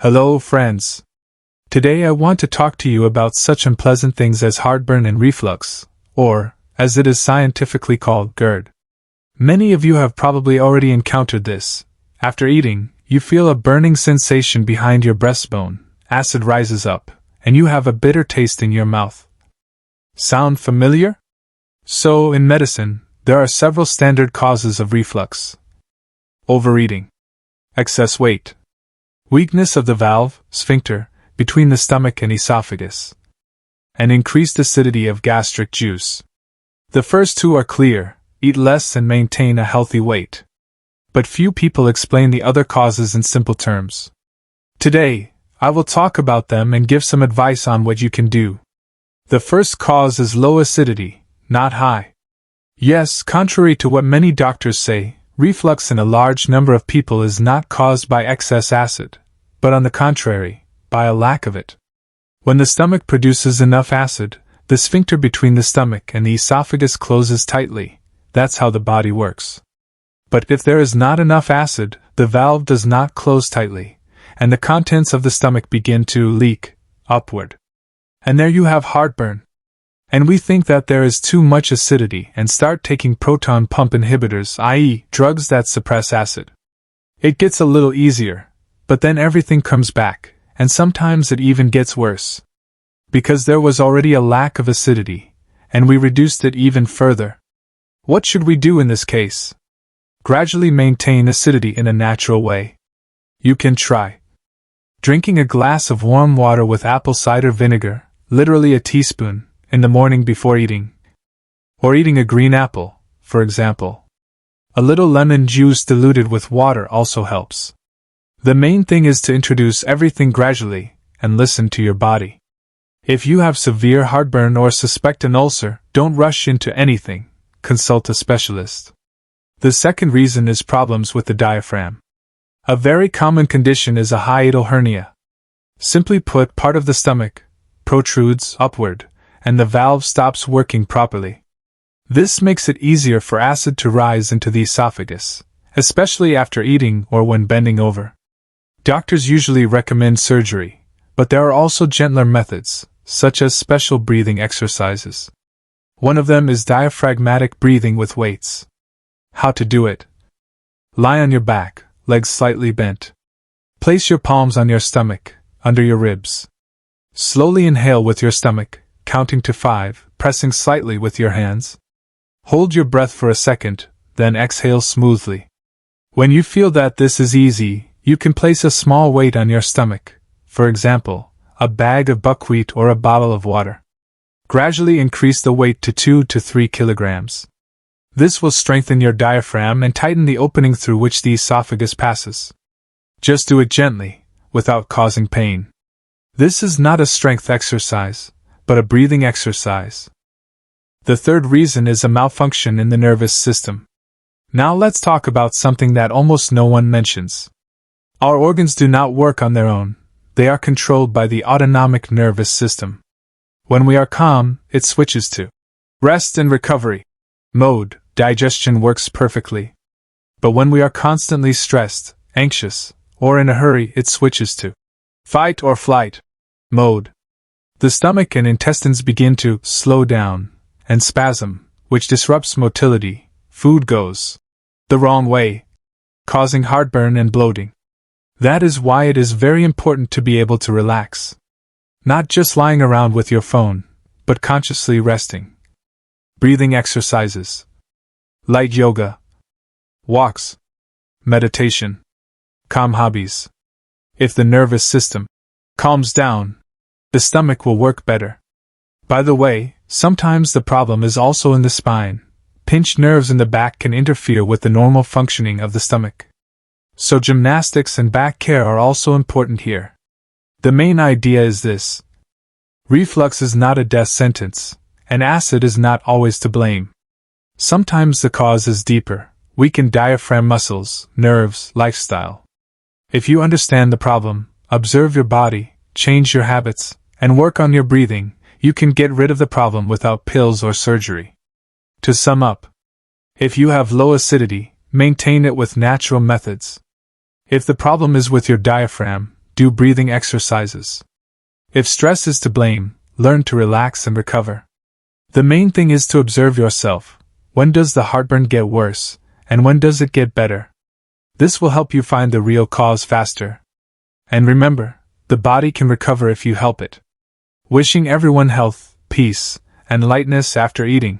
Hello, friends. Today I want to talk to you about such unpleasant things as heartburn and reflux, or, as it is scientifically called, GERD. Many of you have probably already encountered this. After eating, you feel a burning sensation behind your breastbone, acid rises up, and you have a bitter taste in your mouth. Sound familiar? So, in medicine, there are several standard causes of reflux. Overeating. Excess weight. Weakness of the valve, sphincter, between the stomach and esophagus. And increased acidity of gastric juice. The first two are clear: eat less and maintain a healthy weight. But few people explain the other causes in simple terms. Today, I will talk about them and give some advice on what you can do. The first cause is low acidity, not high. Yes, contrary to what many doctors say, reflux in a large number of people is not caused by excess acid, but on the contrary, by a lack of it. When the stomach produces enough acid, the sphincter between the stomach and the esophagus closes tightly. That's how the body works. But if there is not enough acid, the valve does not close tightly, and the contents of the stomach begin to leak upward. And there you have heartburn. And we think that there is too much acidity and start taking proton pump inhibitors, i.e., drugs that suppress acid. It gets a little easier, but then everything comes back, and sometimes it even gets worse. Because there was already a lack of acidity, and we reduced it even further. What should we do in this case? Gradually maintain acidity in a natural way. You can try drinking a glass of warm water with apple cider vinegar, literally a teaspoon, in the morning before eating. Or eating a green apple, for example. A little lemon juice diluted with water also helps. The main thing is to introduce everything gradually, and listen to your body. If you have severe heartburn or suspect an ulcer, don't rush into anything, consult a specialist. The second reason is problems with the diaphragm. A very common condition is a hiatal hernia. Simply put, part of the stomach protrudes upward, and the valve stops working properly. This makes it easier for acid to rise into the esophagus, especially after eating or when bending over. Doctors usually recommend surgery, but there are also gentler methods, such as special breathing exercises. One of them is diaphragmatic breathing with weights. How to do it? Lie on your back, legs slightly bent. Place your palms on your stomach, under your ribs. Slowly inhale with your stomach, counting to 5, pressing slightly with your hands. Hold your breath for a second, then exhale smoothly. When you feel that this is easy, you can place a small weight on your stomach, for example, a bag of buckwheat or a bottle of water. Gradually increase the weight to 2 to 3 kilograms. This will strengthen your diaphragm and tighten the opening through which the esophagus passes. Just do it gently, without causing pain. This is not a strength exercise, but a breathing exercise. The third reason is a malfunction in the nervous system. Now let's talk about something that almost no one mentions. Our organs do not work on their own, they are controlled by the autonomic nervous system. When we are calm, it switches to rest and recovery mode, digestion works perfectly. But when we are constantly stressed, anxious, or in a hurry, it switches to fight or flight mode. The stomach and intestines begin to slow down and spasm, which disrupts motility. Food goes the wrong way, causing heartburn and bloating. That is why it is very important to be able to relax. Not just lying around with your phone, but consciously resting. Breathing exercises, light yoga, walks, meditation, calm hobbies. If the nervous system calms down, the stomach will work better. By the way, sometimes the problem is also in the spine. Pinched nerves in the back can interfere with the normal functioning of the stomach. So gymnastics and back care are also important here. The main idea is this: reflux is not a death sentence, and acid is not always to blame. Sometimes the cause is deeper: weakened diaphragm muscles, nerves, lifestyle. If you understand the problem, observe your body, change your habits, and work on your breathing, you can get rid of the problem without pills or surgery. To sum up, if you have low acidity, maintain it with natural methods. If the problem is with your diaphragm, do breathing exercises. If stress is to blame, learn to relax and recover. The main thing is to observe yourself. When does the heartburn get worse, and when does it get better? This will help you find the real cause faster. And remember, the body can recover if you help it. Wishing everyone health, peace, and lightness after eating.